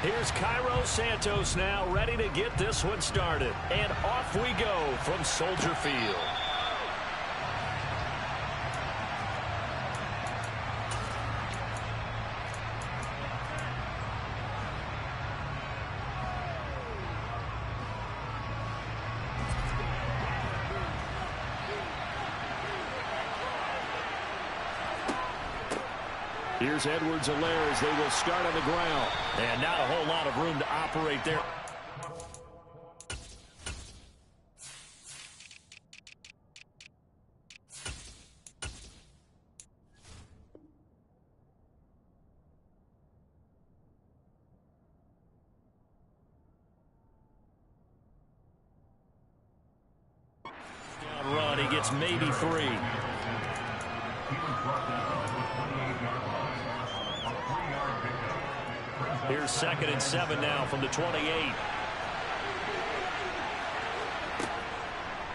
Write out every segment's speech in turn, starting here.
Here's Cairo Santos now ready to get this one started. And off we go from Soldier Field. Here's Edwards-Helaire as they will start on the ground. And not a whole lot of room to operate there. Down run, he gets maybe 3. Here's 2nd and 7 now from the 28.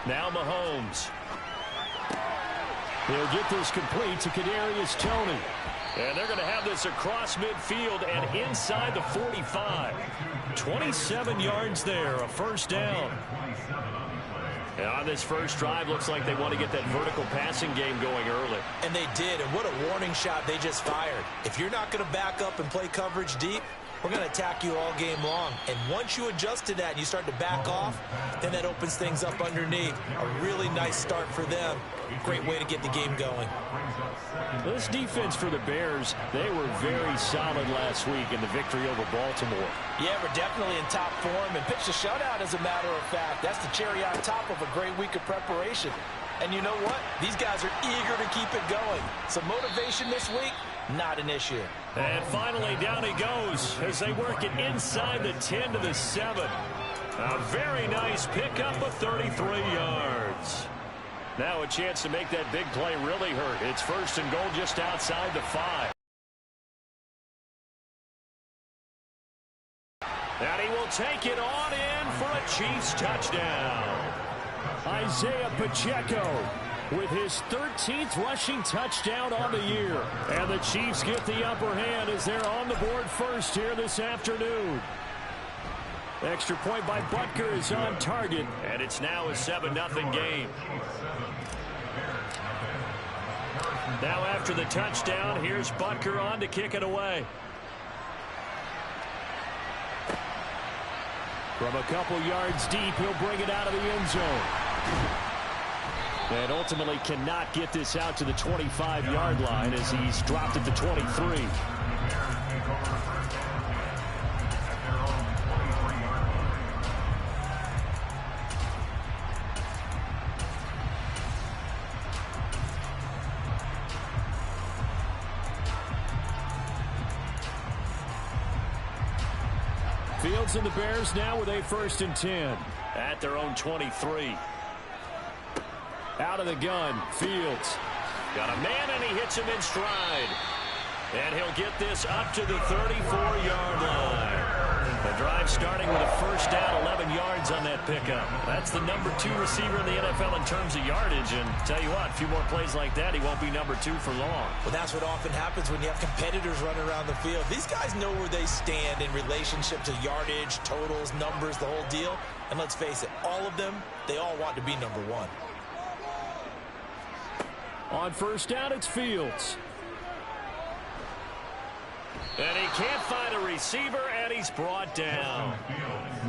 Now Mahomes. He'll get this complete to Kadarius Toney. And they're going to have this across midfield and inside the 45. 27 yards there, a first down. And on this first drive, looks like they want to get that vertical passing game going early. And they did, and what a warning shot they just fired. If you're not going to back up and play coverage deep, we're going to attack you all game long. And once you adjust to that and you start to back off, then that opens things up underneath. A really nice start for them. Great way to get the game going. This defense for the Bears, they were very solid last week in the victory over Baltimore. Yeah, we're definitely in top form and pitched a shutout, as a matter of fact. That's the cherry on top of a great week of preparation. And you know what? These guys are eager to keep it going. Some motivation this week, not an issue. And finally, down he goes as they work it inside the 10 to the 7. A very nice pickup of 33 yards. Now a chance to make that big play really hurt. It's 1st and goal just outside the 5. And he will take it on in for a Chiefs touchdown. Isaiah Pacheco with his 13th rushing touchdown on the year. And the Chiefs get the upper hand as they're on the board first here this afternoon. Extra point by Butker is on target, and it's now a 7-0 game. Now after the touchdown, here's Butker on to kick it away. From a couple yards deep, he'll bring it out of the end zone. And ultimately cannot get this out to the 25-yard line as he's dropped at the 23. Fields and the Bears now with a 1st and 10 at their own 23. Out of the gun, Fields. Got a man, and he hits him in stride. And he'll get this up to the 34-yard line. The drive starting with a first down, 11 yards on that pickup. That's the number 2 receiver in the NFL in terms of yardage. And tell you what, a few more plays like that, he won't be number 2 for long. Well, that's what often happens when you have competitors running around the field. These guys know where they stand in relationship to yardage, totals, numbers, the whole deal. And let's face it, all of them, they all want to be number 1. On first down, it's Fields. And he can't find a receiver, and he's brought down.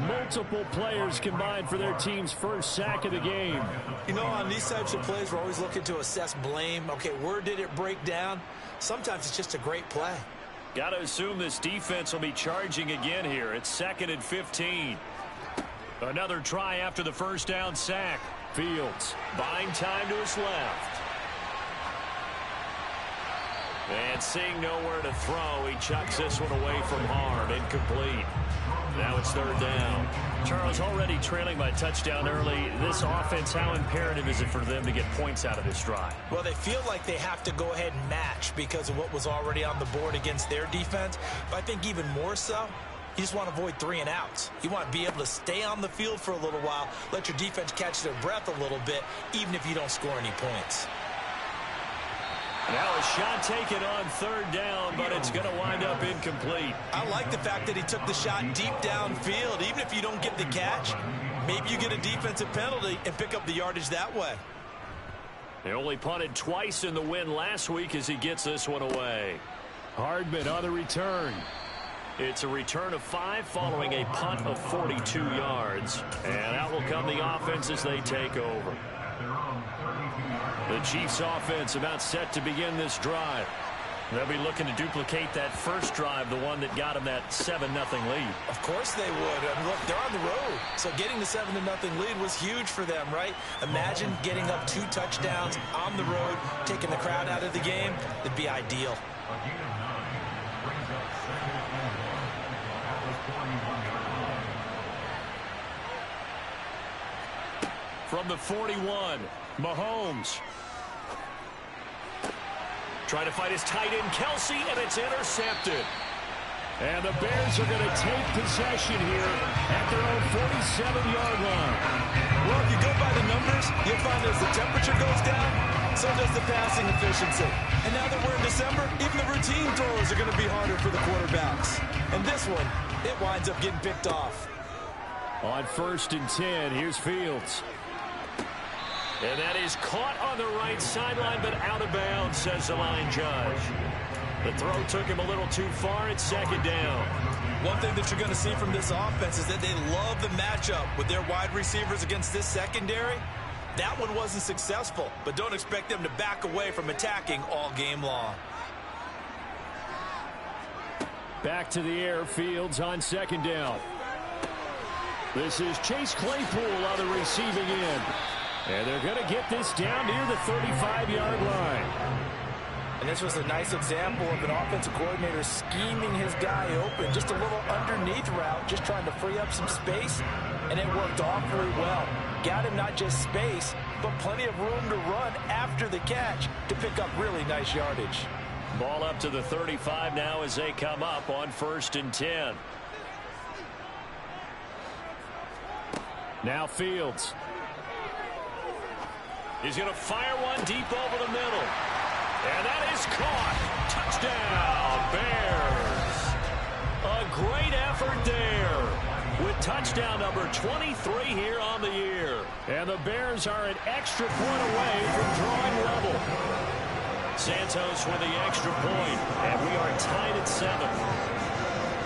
Multiple players combined for their team's first sack of the game. You know, on these types of plays, we're always looking to assess blame. Okay, where did it break down? Sometimes it's just a great play. Got to assume this defense will be charging again here. It's 2nd and 15. Another try after the first down sack. Fields buying time to his left. And seeing nowhere to throw, he chucks this one away from harm. Incomplete. Now it's 3rd down. Charles, already trailing by touchdown early. This offense, how imperative is it for them to get points out of this drive? Well, they feel like they have to go ahead and match because of what was already on the board against their defense. But I think even more so, you just want to avoid 3 and outs. You want to be able to stay on the field for a little while, let your defense catch their breath a little bit, even if you don't score any points. Now a shot taken on 3rd down, but it's going to wind up incomplete. I like the fact that he took the shot deep downfield. Even if you don't get the catch, maybe you get a defensive penalty and pick up the yardage that way. They only punted twice in the win last week as he gets this one away. Hardman on the return. It's a return of 5 following a punt of 42 yards. And out will come the offense as they take over. The Chiefs offense about set to begin this drive. They'll be looking to duplicate that first drive, the one that got them that 7-0 lead. Of course they would. I mean, look, they're on the road. So getting the 7-0 lead was huge for them, right? Imagine getting up 2 touchdowns on the road, taking the crowd out of the game. It'd be ideal. From the 41, Mahomes. Trying to fight his tight end, Kelsey, and it's intercepted. And the Bears are going to take possession here at their own 47-yard line. Well, if you go by the numbers, you'll find as the temperature goes down, so does the passing efficiency. And now that we're in December, even the routine throws are going to be harder for the quarterbacks. And this one, it winds up getting picked off. On 1st and 10, here's Fields. And that is caught on the right sideline, but out of bounds, says the line judge. The throw took him a little too far. It's 2nd down. One thing that you're going to see from this offense is that they love the matchup with their wide receivers against this secondary. That one wasn't successful, but don't expect them to back away from attacking all game long. Back to the air, Fields on 2nd down. This is Chase Claypool on the receiving end. And they're going to get this down near the 35-yard line. And this was a nice example of an offensive coordinator scheming his guy open. Just a little underneath route, just trying to free up some space. And it worked awfully well. Got him not just space, but plenty of room to run after the catch to pick up really nice yardage. Ball up to the 35 now as they come up on 1st and 10. Now Fields. He's going to fire one deep over the middle. And that is caught. Touchdown, Bears. A great effort there with touchdown number 23 here on the year. And the Bears are an extra point away from drawing level. Santos with the extra point, and we are tied at 7.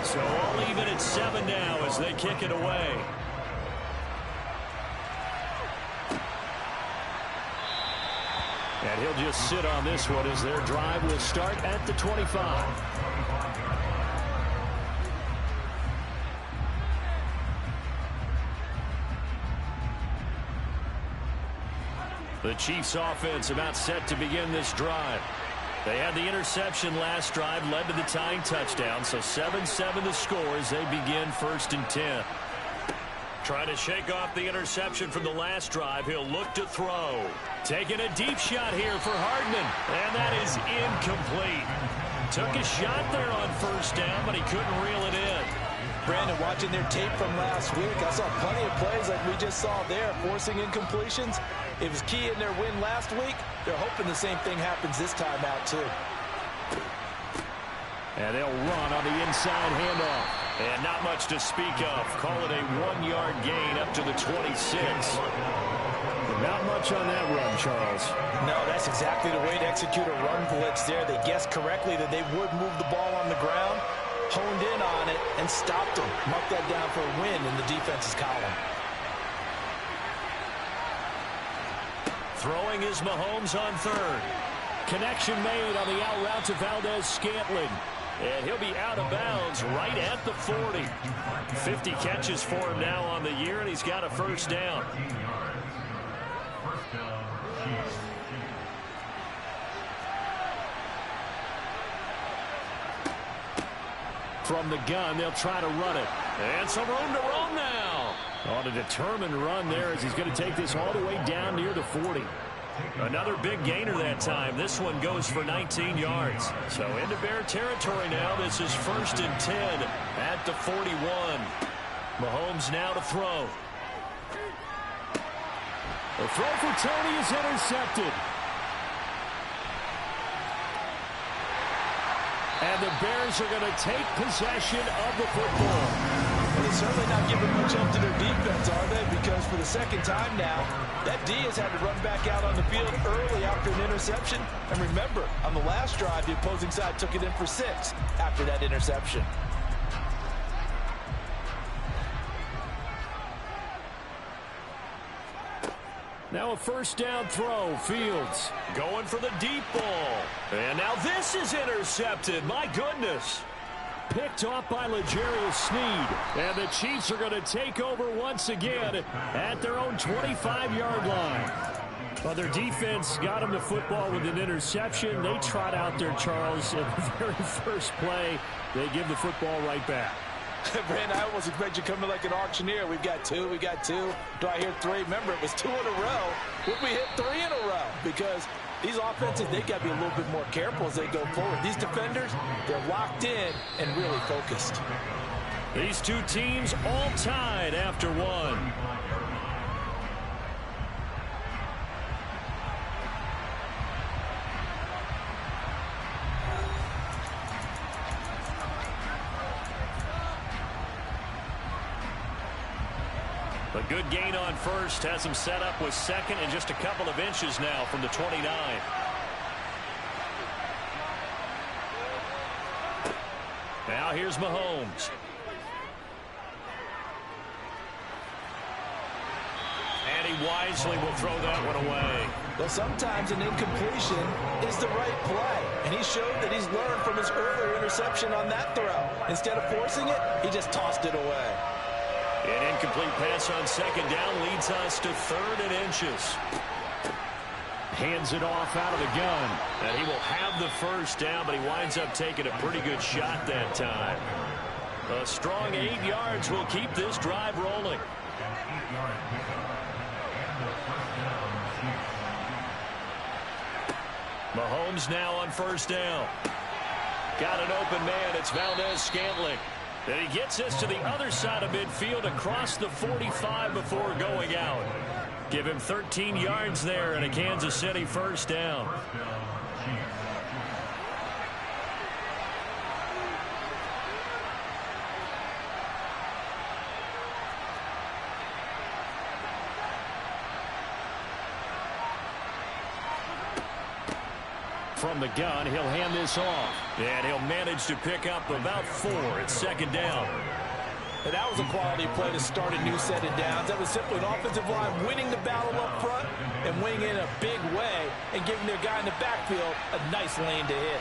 So all even at 7 now as they kick it away. And he'll just sit on this one as their drive will start at the 25. The Chiefs offense about set to begin this drive. They had the interception last drive, led to the tying touchdown, so 7-7 the score as they begin 1st and 10. Trying to shake off the interception from the last drive. He'll look to throw. Taking a deep shot here for Hardman. And that is incomplete. Took a shot there on 1st down, but he couldn't reel it in. Brandon, watching their tape from last week, I saw plenty of plays like we just saw there, forcing incompletions. It was key in their win last week. They're hoping the same thing happens this time out, too. And they'll run on the inside handoff. And not much to speak of. Call it a 1-yard gain up to the 26. Not much on that run, Charles. No, that's exactly the way to execute a run blitz there. They guessed correctly that they would move the ball on the ground, honed in on it, and stopped them. Mark that down for a win in the defense's column. Throwing is Mahomes on 3rd. Connection made on the out route to Valdez-Scantling. And he'll be out of bounds right at the 40. 50 catches for him now on the year, and he's got a 1st down. From the gun, they'll try to run it. And some room to roam now. On a determined run there as he's going to take this all the way down near the 40. Another big gainer that time. This one goes for 19 yards. So into Bear territory now. This is 1st and 10 at the 41. Mahomes now to throw. The throw for Tony is intercepted. And the Bears are going to take possession of the football. Well, they're certainly not giving much up to their defense, are they? Because for the second time now, that D has had to run back out on the field early after an interception. And remember, on the last drive, the opposing side took it in for 6 after that interception. Now a first down throw. Fields going for the deep ball. And now this is intercepted. My goodness. Picked off by L'Jarius Sneed. And the Chiefs are going to take over once again at their own 25-yard line. Well, their defense got them the football with an interception. They trot out there, Charles, in the very first play. They give the football right back. Brandon, I almost expect you coming like an auctioneer. We've got 2, we got 2. Do I hear 3? Remember, it was 2 in a row. Would we hit 3 in a row? Because these offenses, they got to be a little bit more careful as they go forward. These defenders, they're locked in and really focused. These two teams all tied after 1. A good gain on first has him set up with second and just a couple of inches now from the 29. Now here's Mahomes. And he wisely will throw that one away. Well, sometimes an incompletion is the right play. And he showed that he's learned from his earlier interception on that throw. Instead of forcing it, he just tossed it away. An incomplete pass on second down leads us to 3rd and inches. Hands it off out of the gun. And he will have the first down, but he winds up taking a pretty good shot that time. A strong 8 yards will keep this drive rolling. Mahomes now on first down. Got an open man. It's Valdez-Scantling. And he gets us to the other side of midfield across the 45 before going out. Give him 13 yards there and a Kansas City first down. From the gun, he'll hand this off. And he'll manage to pick up about 4. It's second down. And that was a quality play to start a new set of downs. That was simply an offensive line winning the battle up front and winning in a big way and giving their guy in the backfield a nice lane to hit.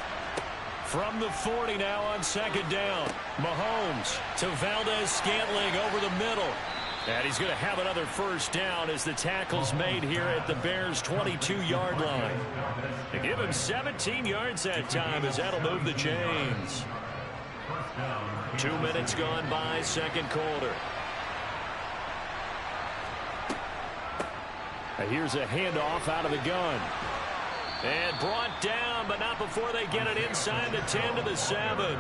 From the 40 now on second down. Mahomes to Valdez-Scantling over the middle. And he's going to have another first down as the tackle's made here at the Bears' 22-yard line. They give him 17 yards that time as that'll move the chains. 2 minutes gone by, second quarter. Here's a handoff out of the gun. And brought down, but not before they get it inside the 10 to the 7.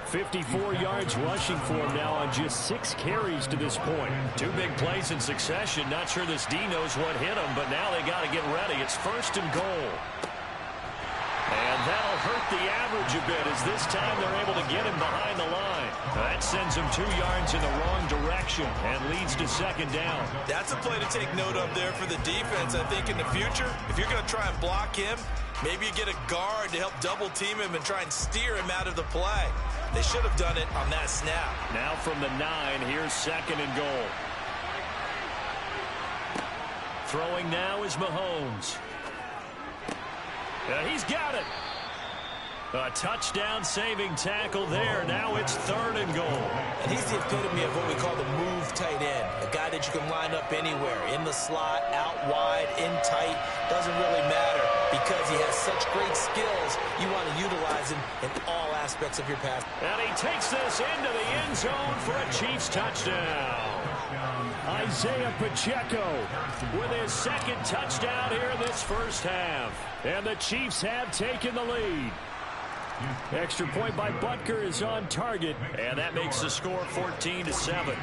54 yards rushing for him now on just 6 carries to this point. 2 big plays in succession. Not sure this D knows what hit him, but now they got to get ready. It's 1st and goal. And that'll hurt the average a bit as this time they're able to get him behind the line. That sends him 2 yards in the wrong direction and leads to second down. That's a play to take note of there for the defense. I think in the future, if you're going to try and block him, maybe you get a guard to help double team him and try and steer him out of the play. They should have done it on that snap. Now from the 9, here's second and goal. Throwing now is Mahomes. He's got it. A touchdown-saving tackle there. Now it's 3rd and goal. And he's the epitome of what we call the move tight end. A guy that you can line up anywhere. In the slot, out wide, in tight. Doesn't really matter because he has such great skills. You want to utilize him in all aspects of your pass. And he takes this into the end zone for a Chiefs touchdown. Isaiah Pacheco with his 2nd touchdown here in this first half. And the Chiefs have taken the lead. Extra point by Butker is on target, and that makes the score 14-7.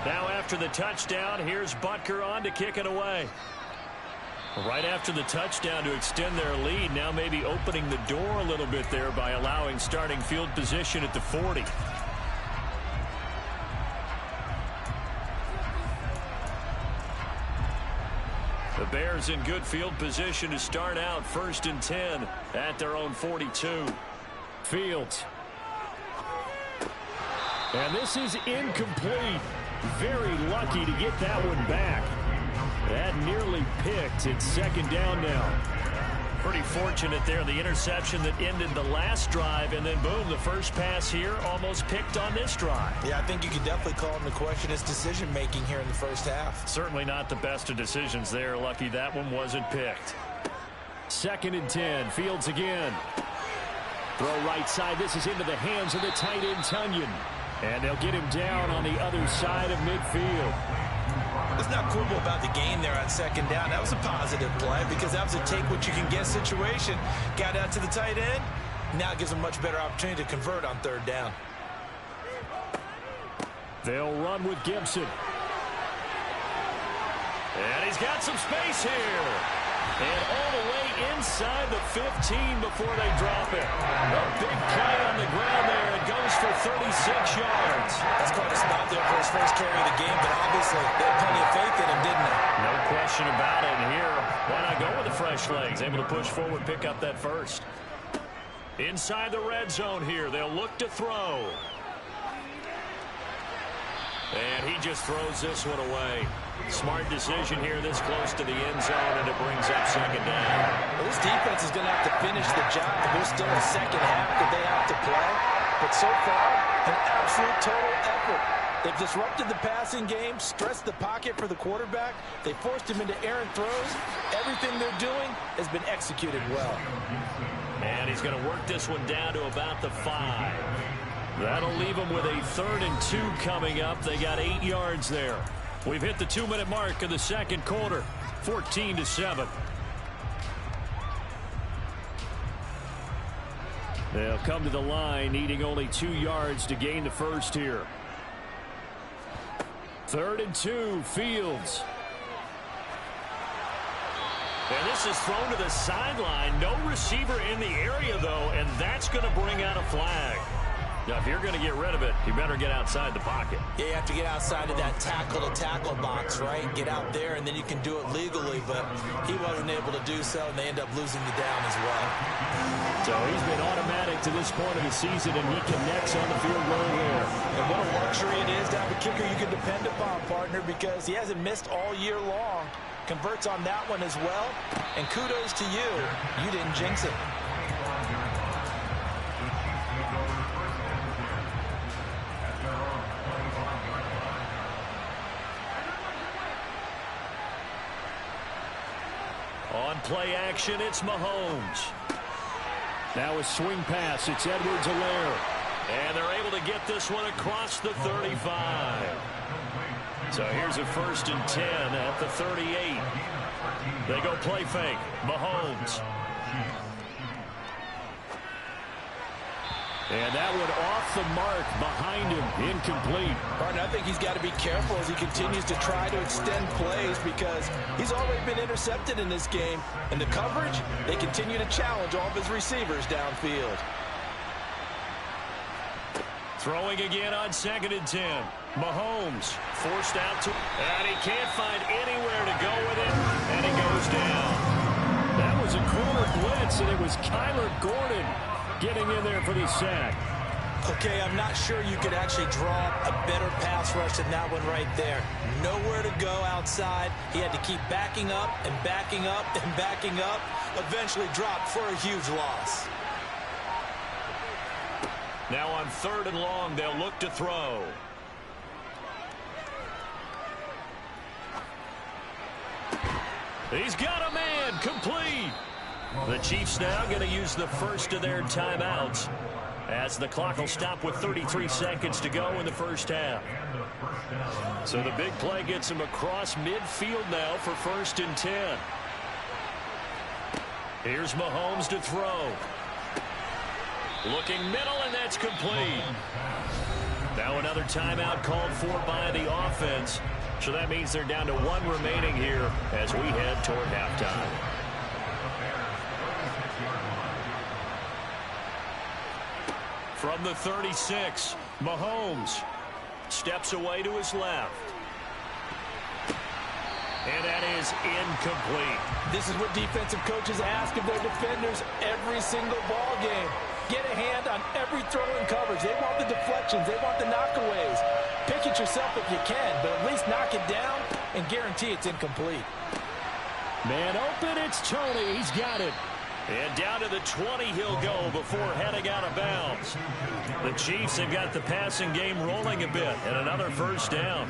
Now after the touchdown, here's Butker on to kick it away. Right after the touchdown to extend their lead, now maybe opening the door a little bit there by allowing starting field position at the 40. The Bears in good field position to start out 1st and 10 at their own 42. Fields. And this is incomplete. Very lucky to get that one back. That nearly picked. It's 2nd down now. Pretty fortunate there. The interception that ended the last drive, and then boom, the first pass here almost picked on this drive. Yeah, I think you could definitely call into question his decision-making here in the first half. Certainly not the best of decisions there. Lucky that one wasn't picked. 2nd and 10. Fields again. Throw right side. This is into the hands of the tight end, Tunyon. And they'll get him down on the other side of midfield. Let's not quibble about the gain there on 2nd down. That was a positive play because that was a take-what-you-can-get situation. Got out to the tight end. Now it gives him a much better opportunity to convert on 3rd down. They'll run with Gibson. And he's got some space here. And all the way inside the 15 before they drop it. A big play on the ground there. It goes for 36 yards. That's quite a spot there for his first carry of the game, but obviously they had plenty of faith in him, didn't they? No question about it. And here, why not go with the fresh legs? Able to push forward, pick up that first. Inside the red zone here. They'll look to throw. And he just throws this one away. Smart decision here this close to the end zone, and it brings up 2nd down. Well, this defense is going to have to finish the job. There's still a second half that they have to play. But so far, an absolute total effort. They've disrupted the passing game, stressed the pocket for the quarterback. They forced him into errant throws. Everything they're doing has been executed well. And he's going to work this one down to about the 5. That'll leave them with a 3rd and 2 coming up. They got 8 yards there. We've hit the 2-minute mark of the 2nd quarter, 14-7. They'll come to the line, needing only 2 yards to gain the first here. 3rd and 2, Fields. And this is thrown to the sideline. No receiver in the area, though, and that's going to bring out a flag. Now, if you're going to get rid of it, you better get outside the pocket. Yeah, you have to get outside of that tackle-to-tackle box, right? Get out there, and then you can do it legally, but he wasn't able to do so, and they end up losing the down as well. So he's been automatic to this point of the season, and he connects on the field goal here. And what a luxury it is to have a kicker you can depend upon, partner, because he hasn't missed all year long. Converts on that one as well, and kudos to you. You didn't jinx it. On play action, it's Mahomes. Now a swing pass. It's Edwards-Helaire. And they're able to get this one across the 35. So here's a 1st and 10 at the 38. They go play fake. Mahomes. And that one off the mark behind him. Incomplete. Partner, I think he's got to be careful as he continues to try to extend plays because he's already been intercepted in this game. And the coverage, they continue to challenge all of his receivers downfield. Throwing again on 2nd and 10. Mahomes forced out to, and he can't find anywhere to go with it, and he goes down. That was a corner blitz, and it was Kyler Gordon getting in there for the sack. Okay, I'm not sure you could actually draw a better pass rush than that one right there. Nowhere to go outside. He had to keep backing up and backing up and backing up. Eventually dropped for a huge loss. Now on 3rd and long, they'll look to throw. He's got a man, complete. The Chiefs now going to use the first of their timeouts as the clock will stop with 33 seconds to go in the first half. So the big play gets him across midfield now for 1st and 10. Here's Mahomes to throw. Looking middle, and that's complete. Now another timeout called for by the offense So that means they're down to 1 remaining here as we head toward halftime. From the 36, Mahomes steps away to his left. And that is incomplete. This is what defensive coaches ask of their defenders every single ball game. Get a hand on every throw in coverage. They want the deflections. They want the knockaways. Pick it yourself if you can, but at least knock it down and guarantee it's incomplete. Man open, it's Tony. He's got it. And down to the 20 he'll go before heading out of bounds. The Chiefs have got the passing game rolling a bit, and another first down.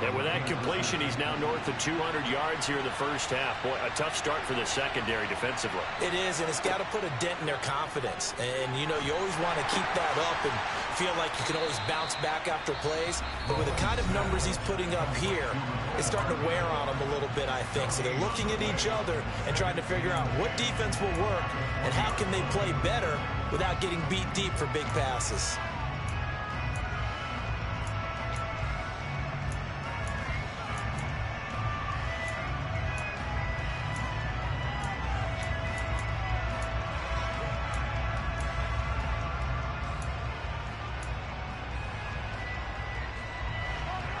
And with that completion, he's now north of 200 yards here in the first half. Boy, a tough start for the secondary defensively. It is, and it's got to put a dent in their confidence. And, you know, you always want to keep that up and feel like you can always bounce back after plays. But with the kind of numbers he's putting up here, it's starting to wear on them a little bit, I think. So they're looking at each other and trying to figure out what defense will work and how can they play better without getting beat deep for big passes.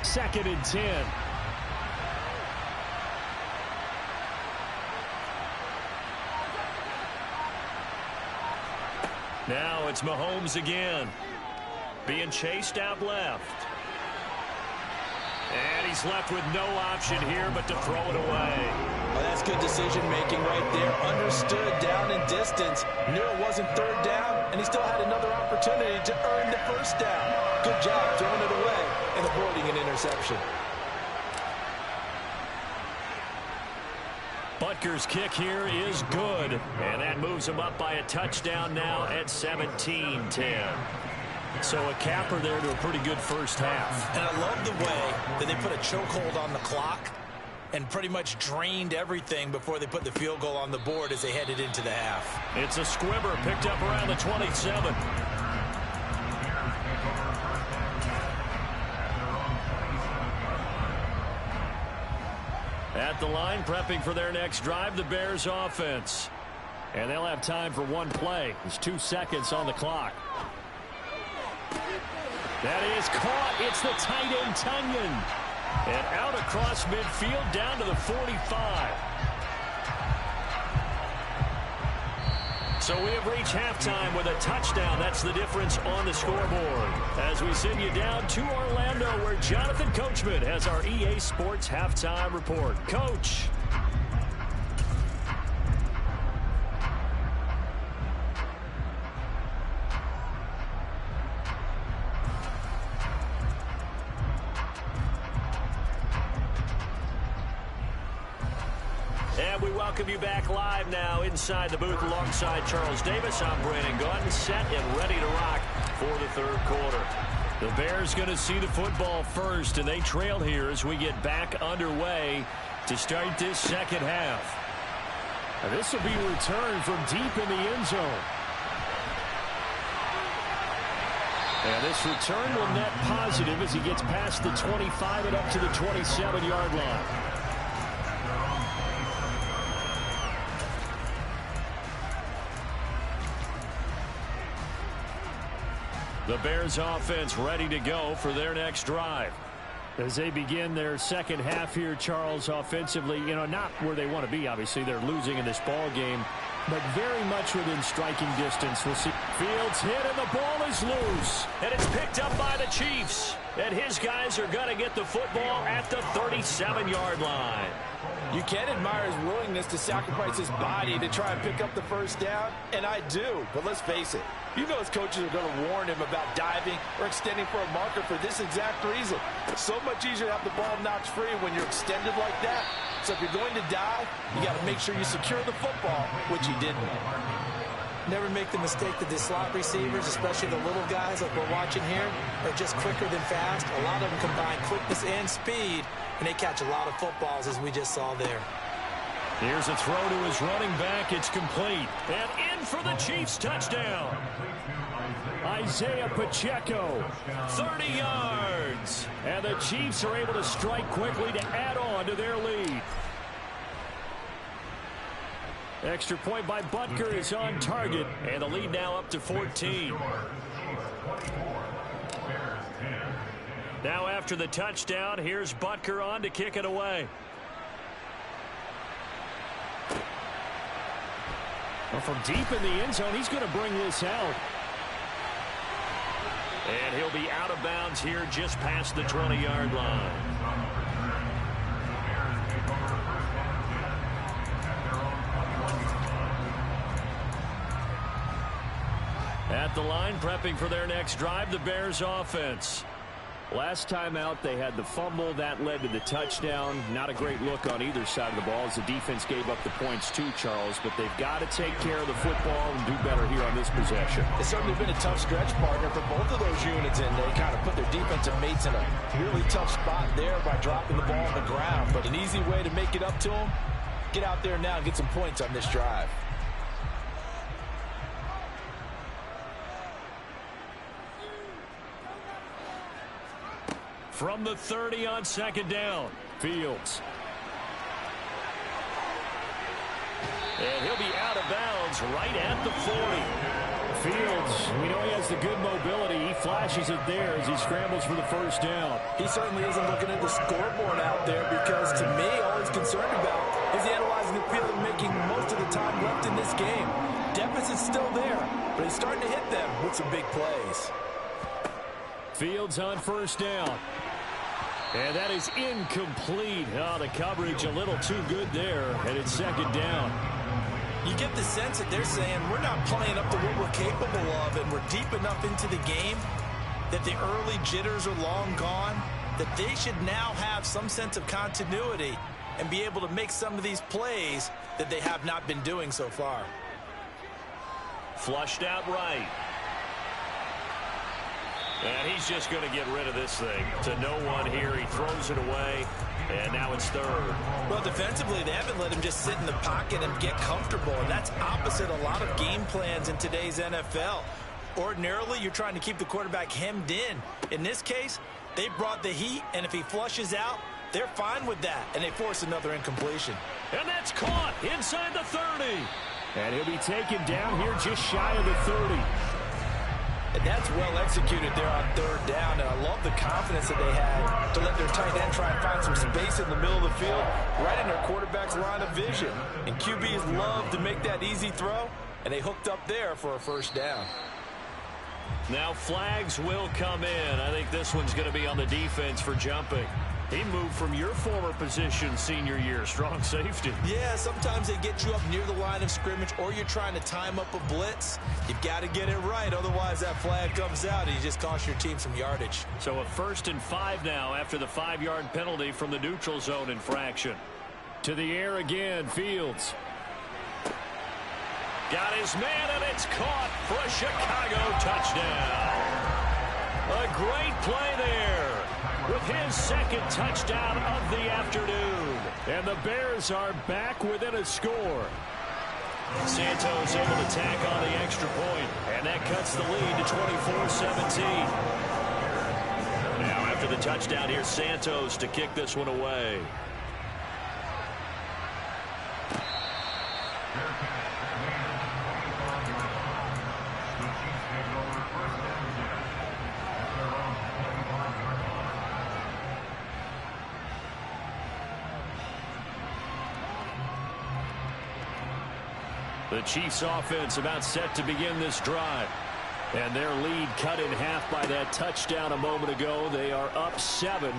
Second and 10. Now it's Mahomes again. Being chased out left. And he's left with no option here but to throw it away. Well, that's good decision-making right there. Understood down in distance. Knew it wasn't third down, and he still had another opportunity to earn the first down. Good job throwing it away and avoiding an interception. Butker's kick here is good, and that moves him up by a touchdown now at 17-10. So a capper there to a pretty good first half. And I love the way that they put a chokehold on the clock and pretty much drained everything before they put the field goal on the board as they headed into the half. It's a squibber picked up around the 27. At the line, prepping for their next drive, the Bears offense. And they'll have time for one play. There's 2 seconds on the clock. That is caught. It's the tight end, Tunyon. And out across midfield down to the 45. So we have reached halftime with a touchdown. That's the difference on the scoreboard. As we send you down to Orlando, where Jonathan Coachman has our EA Sports halftime report. Coach. And we welcome you back live now inside the booth alongside Charles Davis. I'm Brandon Gunn, set and ready to rock for the third quarter. The Bears going to see the football first, and they trail here as we get back underway to start this second half. Now this will be returned from deep in the end zone. And this return will net positive as he gets past the 25 and up to the 27-yard line. The Bears offense ready to go for their next drive. As they begin their second half here, Charles, offensively, you know, not where they want to be, obviously. They're losing in this ball game, but very much within striking distance. We'll see. Fields hit, and the ball is loose. And it's picked up by the Chiefs. And his guys are going to get the football at the 37-yard line. You can admire his willingness to sacrifice his body to try and pick up the first down, and I do. But let's face it, you know his coaches are going to warn him about diving or extending for a marker for this exact reason. It's so much easier to have the ball knocked free when you're extended like that. So if you're going to dive, you got to make sure you secure the football, which he didn't. Never make the mistake that the slot receivers, especially the little guys like we're watching here, are just quicker than fast. A lot of them combine quickness and speed, and they catch a lot of footballs, as we just saw there. Here's a throw to his running back. It's complete. And in for the Chiefs touchdown. Isaiah Pacheco, 30 yards. And the Chiefs are able to strike quickly to add on to their lead. Extra point by Butker is on target. And the lead now up to 14. Now after the touchdown, here's Butker on to kick it away. Well, from deep in the end zone, he's going to bring this out. And he'll be out of bounds here just past the 20-yard line. At the line, prepping for their next drive, the Bears offense. Last time out, they had the fumble. That led to the touchdown. Not a great look on either side of the ball as the defense gave up the points too, Charles. But they've got to take care of the football and do better here on this possession. It's certainly been a tough stretch, partner, for both of those units, and they kind of put their defensive mates in a really tough spot there by dropping the ball on the ground. But an easy way to make it up to them, get out there now and get some points on this drive. From the 30 on second down, Fields. And he'll be out of bounds right at the 40. Fields, we know he has the good mobility. He flashes it there as he scrambles for the first down. He certainly isn't looking at the scoreboard out there because, to me, all he's concerned about is analyzing the field and making most of the time left in this game. Deficit's still there, but he's starting to hit them with some big plays. Fields on first down. And that is incomplete. Oh, the coverage a little too good there, and it's second down. You get the sense that they're saying we're not playing up to what we're capable of, and we're deep enough into the game that the early jitters are long gone, that they should now have some sense of continuity and be able to make some of these plays that they have not been doing so far. Flushed out right. And he's just going to get rid of this thing to no one here. He throws it away, and now it's third. Well, defensively, they haven't let him just sit in the pocket and get comfortable, and that's opposite a lot of game plans in today's NFL. Ordinarily, you're trying to keep the quarterback hemmed in. In this case, they brought the heat, and if he flushes out, they're fine with that, and they force another incompletion. And that's caught inside the 30. And he'll be taken down here just shy of the 30. And that's well executed there on third down. And I love the confidence that they had to let their tight end try and find some space in the middle of the field, right in their quarterback's line of vision. And QBs love to make that easy throw, and they hooked up there for a first down. Now flags will come in. I think this one's going to be on the defense for jumping. He moved from your former position senior year, strong safety. Yeah, sometimes they get you up near the line of scrimmage, or you're trying to time up a blitz. You've got to get it right, otherwise that flag comes out and you just cost your team some yardage. So a 1st and 5 now after the 5-yard penalty from the neutral zone infraction. To the air again, Fields. Got his man, and it's caught for a Chicago touchdown. A great play there with his second touchdown of the afternoon. And the Bears are back within a score. Santos able to tack on the extra point, and that cuts the lead to 24-17. Now after the touchdown, here's Santos to kick this one away. The Chiefs offense about set to begin this drive. And their lead cut in half by that touchdown a moment ago. They are up 7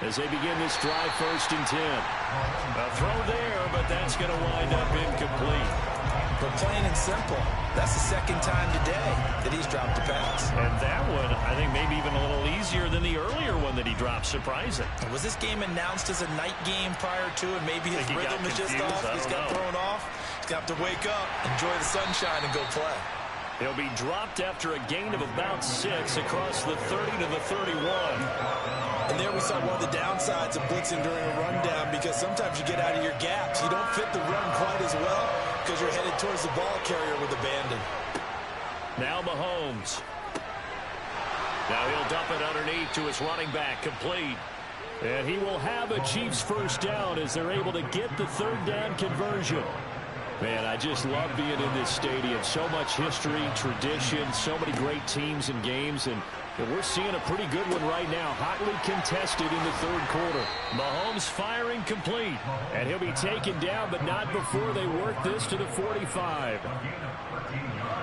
as they begin this drive 1st and 10. A throw there, but that's going to wind up incomplete. But plain and simple, that's the second time today that he's dropped a pass. And that one, I think, maybe even a little easier than the earlier one that he dropped. Surprising. Was this game announced as a night game prior to, and maybe his rhythm is just off? He's got thrown off. He's going to have to wake up, enjoy the sunshine, and go play. He'll be dropped after a gain of about 6 across the 30 to the 31. And there we saw one of the downsides of blitzing during a rundown, because sometimes you get out of your gaps. You don't fit the run quite as well because you're headed towards the ball carrier with abandon. Now Mahomes. Now he'll dump it underneath to his running back, complete. And he will have a Chiefs first down as they're able to get the third down conversion. Man, I just love being in this stadium. So much history, tradition, so many great teams and games, and we're seeing a pretty good one right now, hotly contested in the third quarter. Mahomes firing complete, and he'll be taken down, but not before they work this to the 45.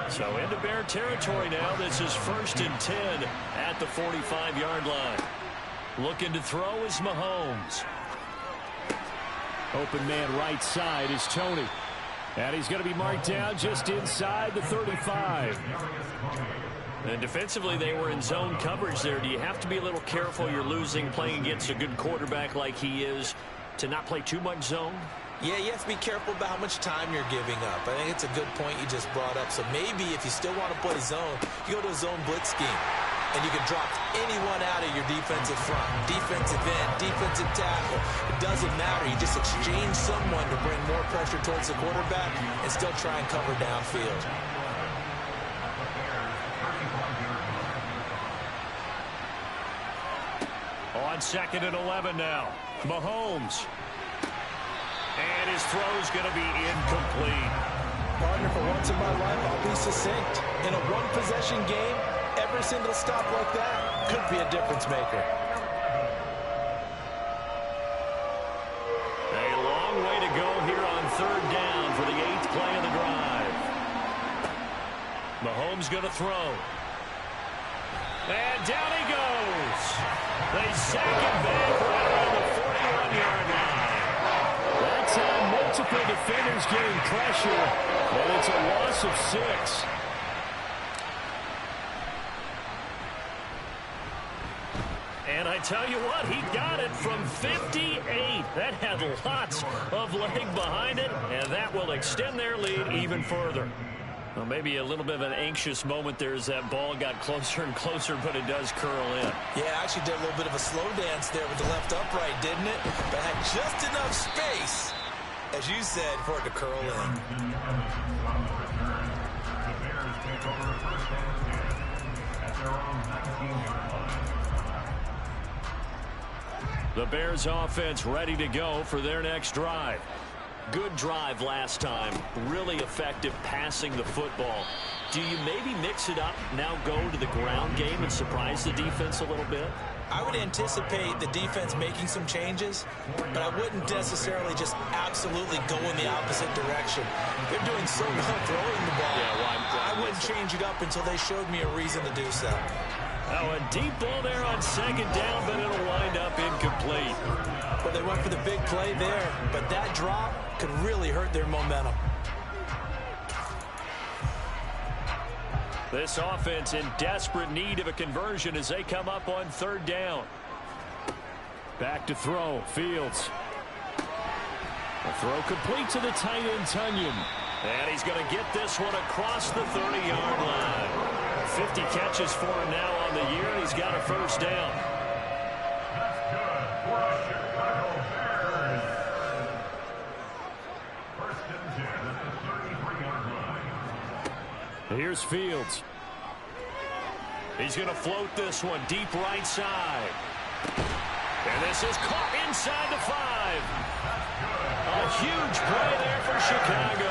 So into Bear territory now. This is 1st and 10 at the 45-yard line. Looking to throw is Mahomes. Open man right side is Tony. And he's going to be marked down just inside the 35. And defensively, they were in zone coverage there. Do you have to be a little careful? You're losing, playing against a good quarterback like he is, to not play too much zone? Yeah, you have to be careful about how much time you're giving up. I think it's a good point you just brought up. So maybe if you still want to play zone, you go to a zone blitz scheme. And you can drop anyone out of your defensive front, defensive end, defensive tackle. It doesn't matter. You just exchange someone to bring more pressure towards the quarterback and still try and cover downfield. On 2nd and 11 now. Mahomes. And his throw's going to be incomplete. Partner, for once in my life, I'll be succinct. In a one-possession game, every single stop like that could be a difference maker. A long way to go here on 3rd down for the 8th play of the drive. Mahomes going to throw. And down he goes. They sack it back right around the 41-yard line. That time, multiple defenders getting pressure, and it's a loss of 6. And I tell you what, he got it from 58. That had lots of leg behind it, and that will extend their lead even further. Well, maybe a little bit of an anxious moment there as that ball got closer and closer, but it does curl in. Yeah, actually did a little bit of a slow dance there with the left upright, didn't it? But had just enough space, as you said, for it to curl in. The Bears offense ready to go for their next drive. Good drive last time. Really effective passing the football. Do you maybe mix it up, now go to the ground game and surprise the defense a little bit? I would anticipate the defense making some changes, but I wouldn't necessarily just absolutely go in the opposite direction. They're doing so well throwing the ball. Yeah, I wouldn't change it up until they showed me a reason to do so. Oh, a deep ball there on 2nd down, but it'll wind up incomplete. Well, they went for the big play there, but that drop could really hurt their momentum. This offense in desperate need of a conversion as they come up on 3rd down. Back to throw, Fields. A throw complete to the tight end, Tunyon. And he's going to get this one across the 30-yard line. 50 catches for him now on the year, and he's got a first down. Here's Fields. He's going to float this one deep right side. And this is caught inside the 5. A huge play there for Chicago.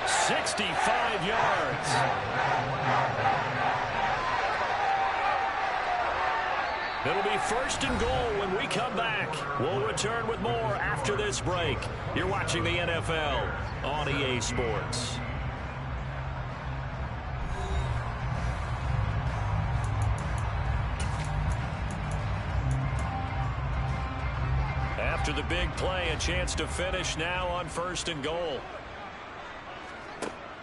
65 yards. It'll be 1st and goal when we come back. We'll return with more after this break. You're watching the NFL on EA Sports. After the big play, a chance to finish now on 1st and goal.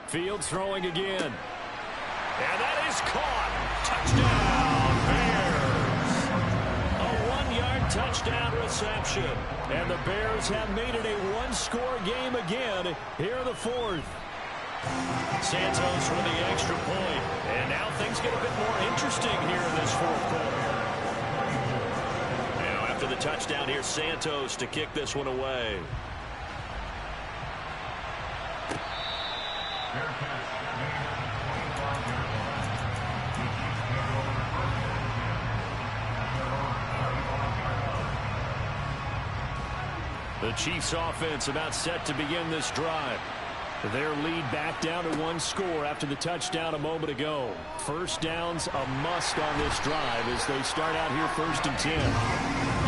Fields throwing again. And that is caught. Touchdown, Bears. A 1-yard touchdown reception. And the Bears have made it a one-score game again here in the 4th. Santos for the extra point. And now things get a bit more interesting here in this fourth quarter. Now after the touchdown here, Santos to kick this one away. The Chiefs offense about set to begin this drive. Their lead back down to one score after the touchdown a moment ago. First down's a must on this drive as they start out here 1st and 10.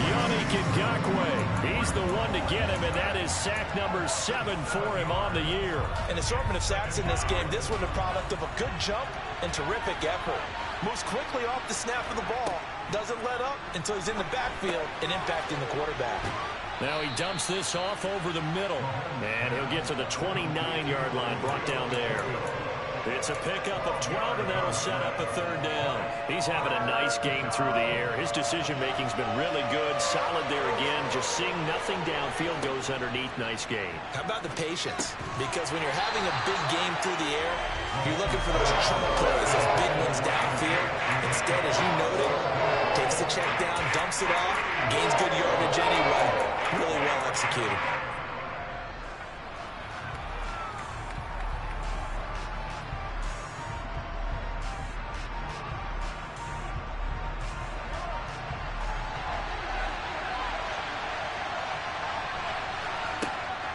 Yannick Ngakoue, he's the one to get him, and that is sack number 7 for him on the year. An assortment of sacks in this game. This one the product of a good jump and terrific effort. Moves quickly off the snap of the ball. Doesn't let up until he's in the backfield and impacting the quarterback. Now he dumps this off over the middle, and he'll get to the 29-yard line, brought down there. It's a pickup of 12, and that'll set up a 3rd down. He's having a nice game through the air. His decision-making's been really good, solid there again. Just seeing nothing downfield, goes underneath. Nice game. How about the patience? Because when you're having a big game through the air, you're looking for those chunk plays, those big ones downfield. Instead, as you noted, takes the check down, dumps it off, gains good yardage anyway. Really well executed.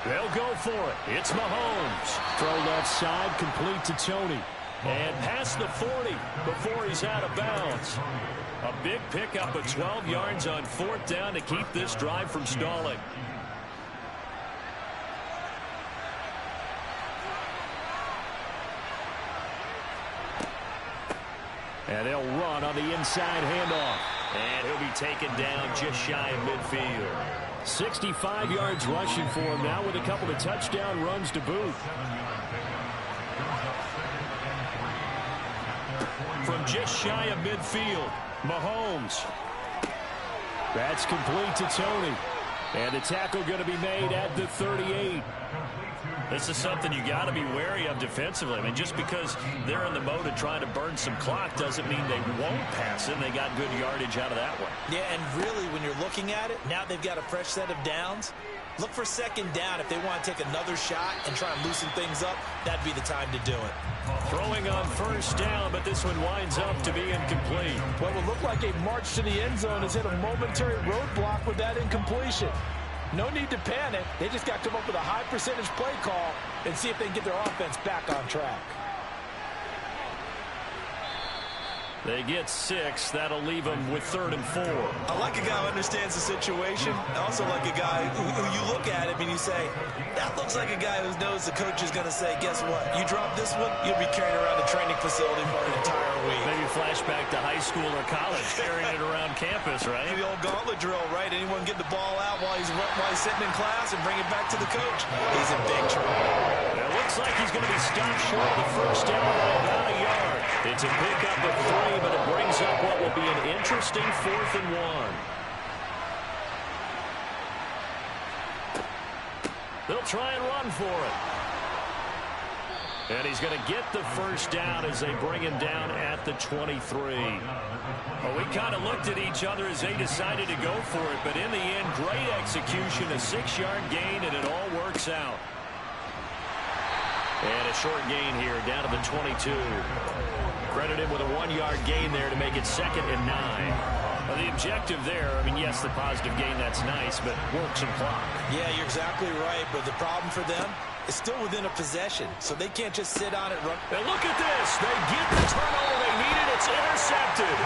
They'll go for it. It's Mahomes. Throw left side, complete to Tony. And past the 40 before he's out of bounds. A big pickup of 12 yards on 4th down to keep this drive from stalling. And they'll run on the inside handoff. And he'll be taken down just shy of midfield. 65 yards rushing for him now with a couple of touchdown runs to boot. From just shy of midfield, Mahomes. That's complete to Tony. And the tackle going to be made at the 38. This is something you got to be wary of defensively. I mean, just because they're in the mode of trying to burn some clock doesn't mean they won't pass it. And they got good yardage out of that one. Yeah, and really, when you're looking at it, now they've got a fresh set of downs. Look for 2nd down. If they want to take another shot and try and loosen things up, that'd be the time to do it. Throwing on 1st down, but this one winds up to be incomplete. What will look like a march to the end zone is hit a momentary roadblock with that incompletion. No need to panic. They just got to come up with a high percentage play call and see if they can get their offense back on track. They get 6. That'll leave them with 3rd and 4. I like a guy who understands the situation. I also like a guy who you look at him and you say, that looks like a guy who knows the coach is going to say, guess what? You drop this one, you'll be carrying around the training facility for an entire week. Maybe flashback to high school or college, carrying it around campus, right? The old gauntlet drill, right? Anyone get the ball out while he's sitting in class and bring it back to the coach? He's in big trouble. It looks like he's going to be stopped short of the 1st down by about a yard. It's a pickup of 3, but it brings up what will be an interesting 4th and 1. They'll try and run for it. And he's going to get the 1st down as they bring him down at the 23. Well, we kind of looked at each other as they decided to go for it, but in the end, great execution, a 6-yard gain, and it all works out. And a short gain here down to the 22. Credit him with a 1-yard gain there to make it 2nd and 9. Well, the objective there, I mean, yes, the positive gain, that's nice, but work some clock. Yeah, you're exactly right, but the problem for them is still within a possession, so they can't just sit on it. And look at this. They get the turnover they needed. It's intercepted.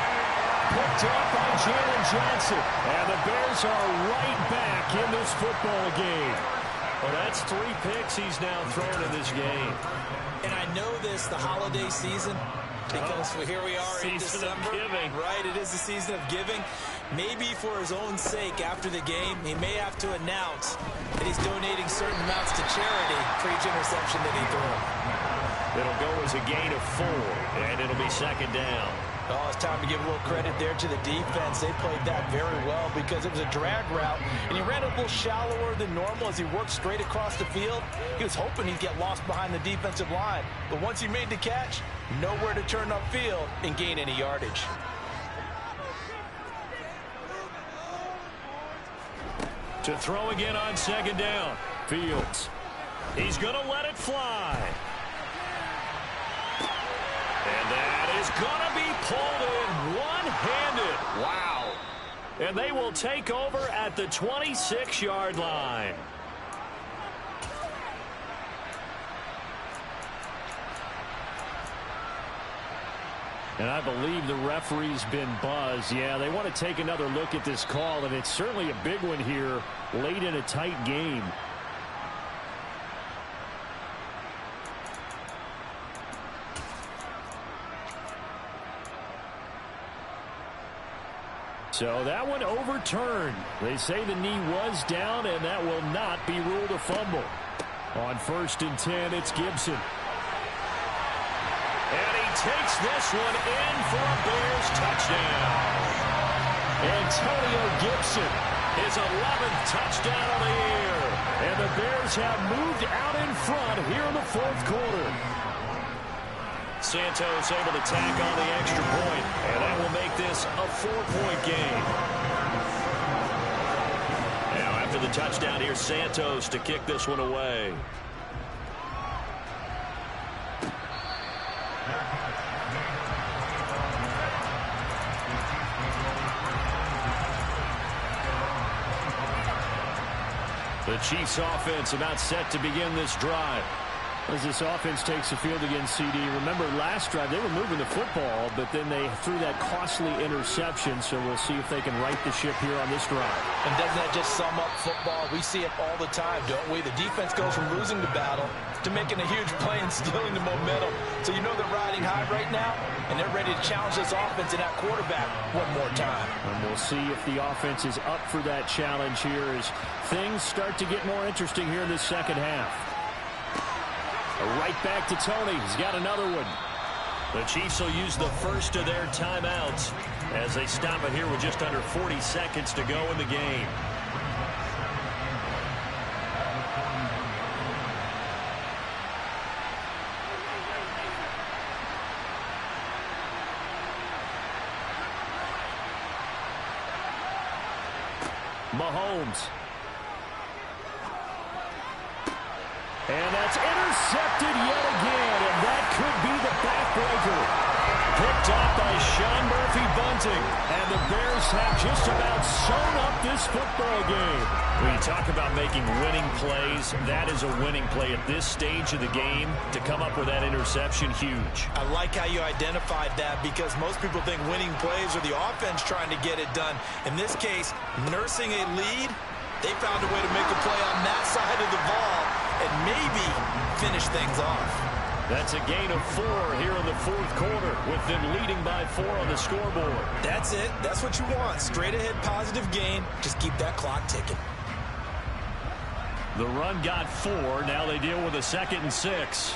Picked up by Jalen Johnson. And the Bears are right back in this football game. Well, that's 3 picks he's now thrown in this game. And I know this, the holiday season, because here we are in December. Season of giving. Right, it is the season of giving. Maybe for his own sake, after the game, he may have to announce that he's donating certain amounts to charity for each interception that he threw. It'll go as a gain of 4, and it'll be 2nd down. Oh, it's time to give a little credit there to the defense. They played that very well because it was a drag route, and he ran a little shallower than normal as he worked straight across the field. He was hoping he'd get lost behind the defensive line, but once he made the catch, nowhere to turn upfield and gain any yardage. To throw again on second down. Fields. He's going to let it fly. And that is going to be pulled in one-handed. Wow. And they will take over at the 26-yard line. And I believe the referee's been buzzed. Yeah, they want to take another look at this call, and it's certainly a big one here late in a tight game. So that one overturned. They say the knee was down, and that will not be ruled a fumble. On 1st and 10, it's Gibson. And he takes this one in for a Bears touchdown. Antonio Gibson, his 11th touchdown of the year. And the Bears have moved out in front here in the 4th quarter. Santos able to tack on the extra point, and that will make this a 4-point game. Now after the touchdown, here's Santos to kick this one away. The Chiefs offense about set to begin this drive. As this offense takes the field against CD. Remember last drive they were moving the football, but then they threw that costly interception, so we'll see if they can right the ship here on this drive. And doesn't that just sum up football? We see it all the time, don't we? The defense goes from losing the battle to making a huge play and stealing the momentum. So you know they're riding high right now, and they're ready to challenge this offense and that quarterback one more time. And we'll see if the offense is up for that challenge here as things start to get more interesting here in this second half. Right back to Tony. He's got another one. The Chiefs will use the first of their timeouts as they stop it here with just under 40 seconds to go in the game. Mahomes. And that's intercepted yet again, and that could be the backbreaker. Picked off by Sean Murphy-Bunting, and the Bears have just about sewn up this football game. When you talk about making winning plays, that is a winning play at this stage of the game. To come up with that interception, huge. I like how you identified that because most people think winning plays are the offense trying to get it done. In this case, nursing a lead, they found a way to make a play on that side of the ball and maybe finish things off. That's a gain of 4 here in the 4th quarter with them leading by 4 on the scoreboard. That's it. That's what you want. Straight ahead positive gain. Just keep that clock ticking. The run got 4. Now they deal with a 2nd and 6.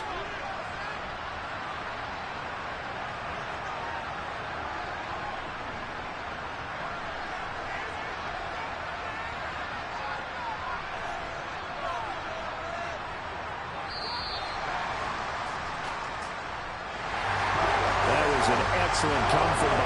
Excellent come from